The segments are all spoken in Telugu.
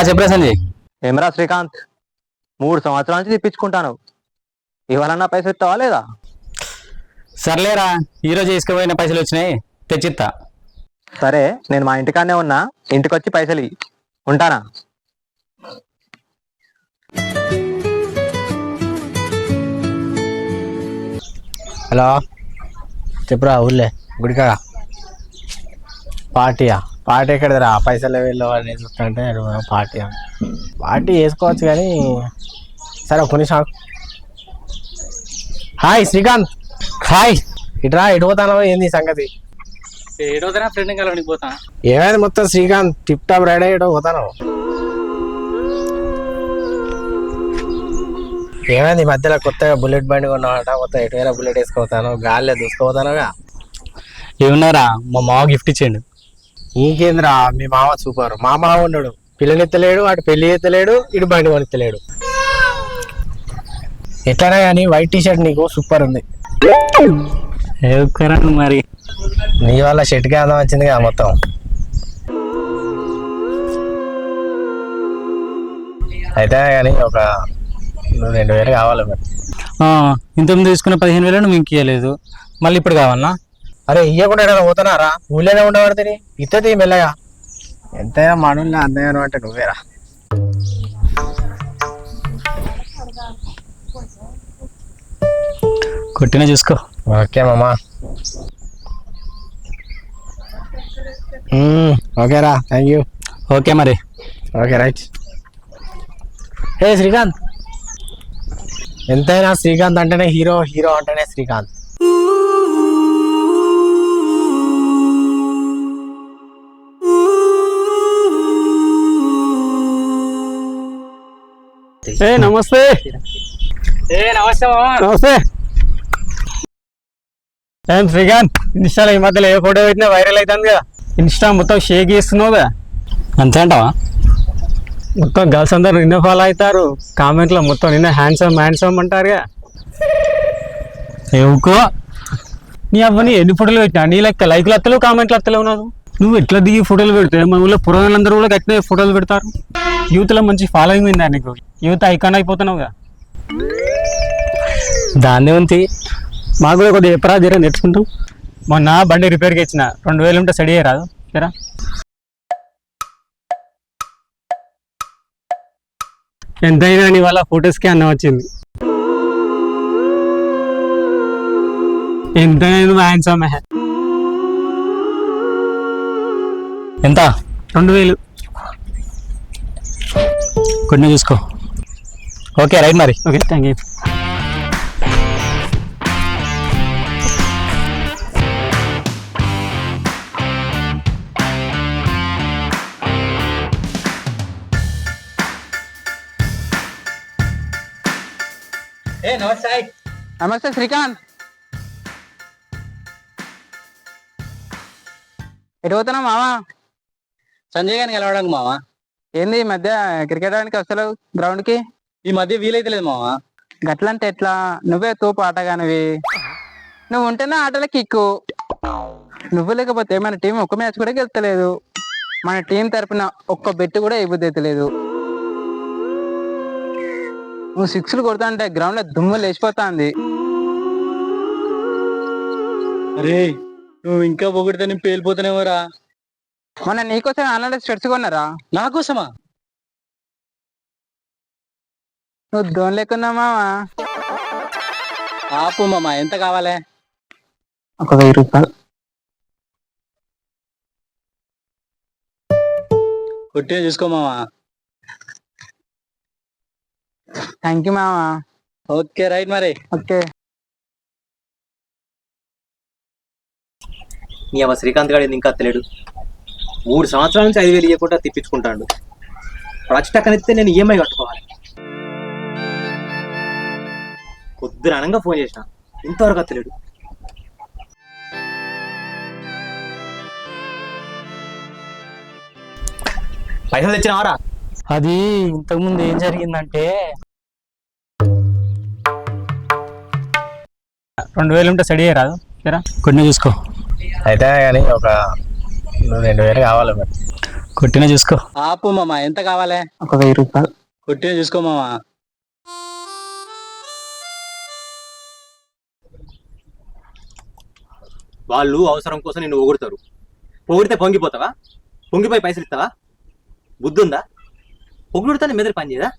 చెప్పరా సంజయ్. ఏమరా శ్రీకాంత్, 3 సంవత్సరాల నుంచి తెప్పించుకుంటాను. ఇవాళన్నా పైసలు ఇస్తావా లేదా? సర్లేరా, ఈరోజు తీసుకుపోయిన పైసలు వచ్చినాయి, తెచ్చిత్తా. సరే, నేను మా ఇంటికాడనే ఉన్నా, ఇంటికి వచ్చి పైసలు ఇయ్యి. ఉంటానా? హలో, చెప్పురా. ఊళ్ళే గుడికాడ పార్టీ ఎక్కడరా? పైసలు వీళ్ళు అని చూస్తుంటే పార్టీ వేసుకోవచ్చు కానీ సరే ఒక నిమిషం. హాయ్ శ్రీకాంత్. హాయ్. ఇట్రా, ఎటు పోతానో ఏంది సంగతి? ఫ్రెండ్ కలవడానికి పోతా. ఏమైంది మొత్తం శ్రీకాంత్? టిప్ టాప్ రెడీ అయ్యో పోతాను. ఏమైంది ఈ మధ్యలో కొత్తగా బుల్లెట్ బండి కొన్నావాట? మొత్తం ఎటువైనా బుల్లెట్ వేసుకోతాను, గాలిలో దూసుకోపోతానుగా. ఏమన్నారా, మా మావ గిఫ్ట్ ఇచ్చాడు. నీకేంద్రా, మీ మామ సూపర్. మా మామ ఉన్నాడు, పిల్లనెత్తలేడు, అటు పెళ్లి ఎత్తలేడు, ఇటు బండి కొనిత్తలేడు. ఎట్లనే కానీ వైట్ టీ షర్ట్ నీకు సూపర్ ఉంది. మరి నీ వల్ల షర్ట్కి అందం వచ్చింది కదా మొత్తం. అయితే కానీ ఒక 2,000 కావాలి మరి. ఇంతకుముందు తీసుకున్న 15,000 నువ్వు ఇంక ఇవ్వలేదు, మళ్ళీ ఇప్పుడు కావాలన్నా? అరే ఇవ్వకుండా ఏదైనా పోతున్నారా? ఊళ్ళోనే ఉండబడితే ఇత్తది మెల్లగా. ఎంతైనా మనల్ని అందగాను అంటే నువ్వేరా. కొట్టినా చూసుకో. ఓకే మామా. ఓకేరా, థ్యాంక్ యూ. ఓకే మరి. Okay right. ఏ శ్రీకాంత్, ఎంతైనా శ్రీకాంత్ అంటేనే హీరో, హీరో అంటేనే శ్రీకాంత్. నమస్తే. నమస్తే మామా. నమస్తే. ఏం శ్రీకాంత్, ఇన్స్టాలో ఈ మధ్యలో ఏ ఫోటో పెట్టినా వైరల్ అవుతుంది కదా. ఇన్స్టా మొత్తం షేక్ చేస్తున్నావు కదా, అంతే అంటావా? మొత్తం గర్ల్స్ అందరు నిన్న ఫాలో అవుతారు, కామెంట్లో మొత్తం నిన్న హ్యాండ్సమ్ అంటారుగా. ఏవుకో నీ అవ్వని ఎన్ని ఫోటోలు పెట్టినా నీ లెక్క లైక్లు వస్తలేవు, కామెంట్లు వస్తలేవు. నువ్వు ఎట్లా దిగి ఫోటోలు పెడితే మన ఊళ్ళో పురాణాలందరూ కూడా గట్టినే ఫోటోలు పెడతారు. యూత్లో మంచి ఫాలోయింగ్ ఉందా నీకు? యూత్ ఐకాన్ అయిపోతున్నావుగా. దాన్నే ఉంది, మాకు కూడా కొద్దిగా ఎప్పరా జర నేర్చుకుంటాం. మొన్న బండి రిపేర్కి ఇచ్చిన 2,000 ఉంటే స్టడీ రాదు జరా. ఎంతైనా నీ వల్ల ఫొటోస్కి అన్నం వచ్చింది. ఎంతైనా హ్యాండ్సమ్. ఎంత? 2,000. కొన్ని చూసుకో. ఓకే రైట్ మరి. Okay thank you. నమస్తే శ్రీకాంత్. ఎటు పోతున్నావు మావా? సంజయ్ గారిని కలవడానికి మావా. ఏంది ఈ మధ్య క్రికెట్ ఆడడానికి వస్తలేవు గ్రౌండ్ కి? ఈ మధ్య వీలైతే లేదు మావా. గట్లంటే ఎట్లా? నువ్వే తోపు ఆటగానివి, నువ్వు ఉంటేనే ఆటల కిక్కు. నువ్వు లేకపోతే మన టీం ఒక్క మ్యాచ్ కూడా గెలుస్తలేదు. మన టీం తరపున ఒక్క బెట్టు కూడా ఇవ్వలేదు. నువ్వు 6లు కొడతా అంటే గ్రౌండ్ లో దుమ్ము లేచిపోతాంది. అరే నువ్వు ఇంకా పొగిడితే నేను పేలిపోతానేమోరా. మొన్న నీకోసం ఆన్లైన్ స్టెట్స్ కొన్నారా? నా కోసమా? నువ్వు దోన్ లేకున్నా మావా. ఆపు మామా, ఎంత కావాలి? ఒక 1000 రూపాయలు. కొట్టిన చూసుకో మామా. థ్యాంక్ యూ మావా. ఓకే రైట్ మరి. ఓకే. నీ అమ్మ శ్రీకాంత్ గారు ఇంకా తెలియడు. 3 సంవత్సరాల నుంచి 5,000 ఇవ్వకుండా తిప్పించుకుంటాడు. ప్రతిష్టక్కనిస్తే నేను ఈఎంఐ కట్టుకోవాలి. కొద్దిగా అనంగా ఫోన్ చేసిన, ఇంతవరకు తెలియడు. పైసలు తెచ్చినావారా? అది ఇంతకుముందు ఏం జరిగిందంటే 2,000 ఉంటే స్టడీ రాదు జరా. కొన్ని చూసుకో. అయితే కానీ ఒక 2,000 కావాలి మరి. కొట్టిన చూసుకో. ఆపు మామ, ఎంత కావాలి? ఒక 1000 రూపాయలు. కొట్టిన చూసుకో మామ. వాళ్ళు అవసరం కోసం నిన్ను పొగుడతారు. పొగిడితే పొంగిపోతావా? పొంగిపోయి పైసలు ఇస్తావా? బుద్ధి ఉందా? పొగుడుతానే మెదడు పని చేయదా?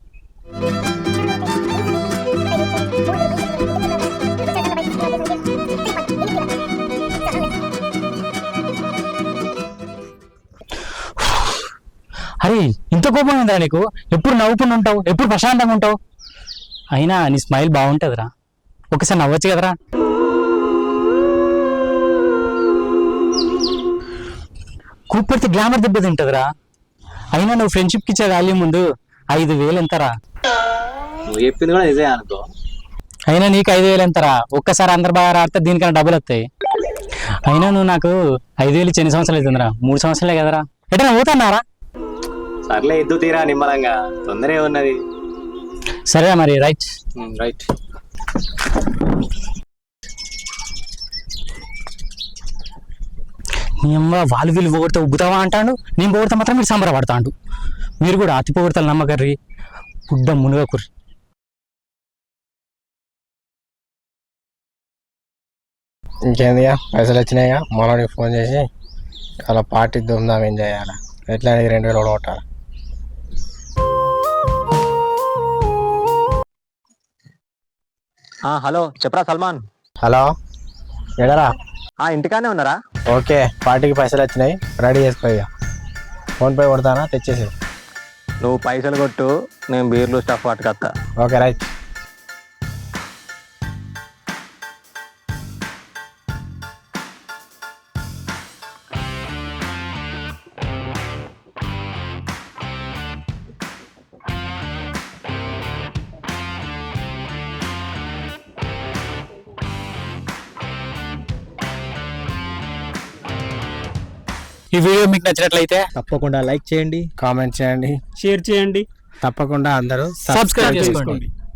అరే ఇంత కోపం ఉందా నీకు? ఎప్పుడు నవ్వుకుని ఉంటావు, ఎప్పుడు ప్రశాంతంగా ఉంటావు. అయినా నీ స్మైల్ బాగుంటుందిరా, ఒకసారి నవ్వచ్చు కదరా. కూపెడితే గ్లామర్ దెబ్బతింటుందిరా. అయినా నువ్వు ఫ్రెండ్షిప్కి ఇచ్చే వాల్యూ ముందు 5,000 ఎంతరా? నువ్వు చెప్పింది కూడా నిజమే అనుకో. అయినా నీకు 5,000 ఎంతరా? ఒక్కసారి అందరు బాగా ఆడితే దీనికన్నా డబ్బులు వస్తాయి. అయినా నువ్వు నాకు 5,000 ఇచ్చి ఎన్ని సంవత్సరాలు అవుతుందిరా? 3 సంవత్సరాలే కదరా. ఎటన్నా పోతున్నారా? సర్లే ఇద్దు తీరా నిమ్మలంగా, తొందర ఉన్నది. సరే మరి, రైట్. రైట్. నీ అమ్మ వాళ్ళు వీళ్ళు పొగడితే ఉబ్బుతావా అంటాడు, నేను పొగడితే మాత్రం మీరు సంబరపడతాడు. మీరు కూడా అతి పొగడతలు నమ్మకర్రి, గుడ్డ మునుగకుర్రి. ఇంకేందిగా పైసలు వచ్చినాయిగా, మనోడికి ఫోన్ చేసి అలా పార్టీ దుమ్దాం ఏం చేయాలి, ఎట్లా 2,000 కూడా కొట్టాలి. హలో చెప్పరా సల్మాన్. హలో, ఎడరా? ఇంటికానే ఉన్నారా? ఓకే, పార్టీకి పైసలు వచ్చినాయి, రెడీ చేసుకో. ఫోన్పే కొడతానా, తెచ్చేసి. నువ్వు పైసలు కొట్టు, నేను బీర్లు స్టఫ్ పట్టుకొస్తా. Okay right. ఈ వీడియో మీకు నచ్చినట్లయితే తప్పకుండా లైక్ చేయండి, కామెంట్ చేయండి, షేర్ చేయండి, తప్పకుండా అందరూ సబ్స్క్రైబ్ చేసుకోండి.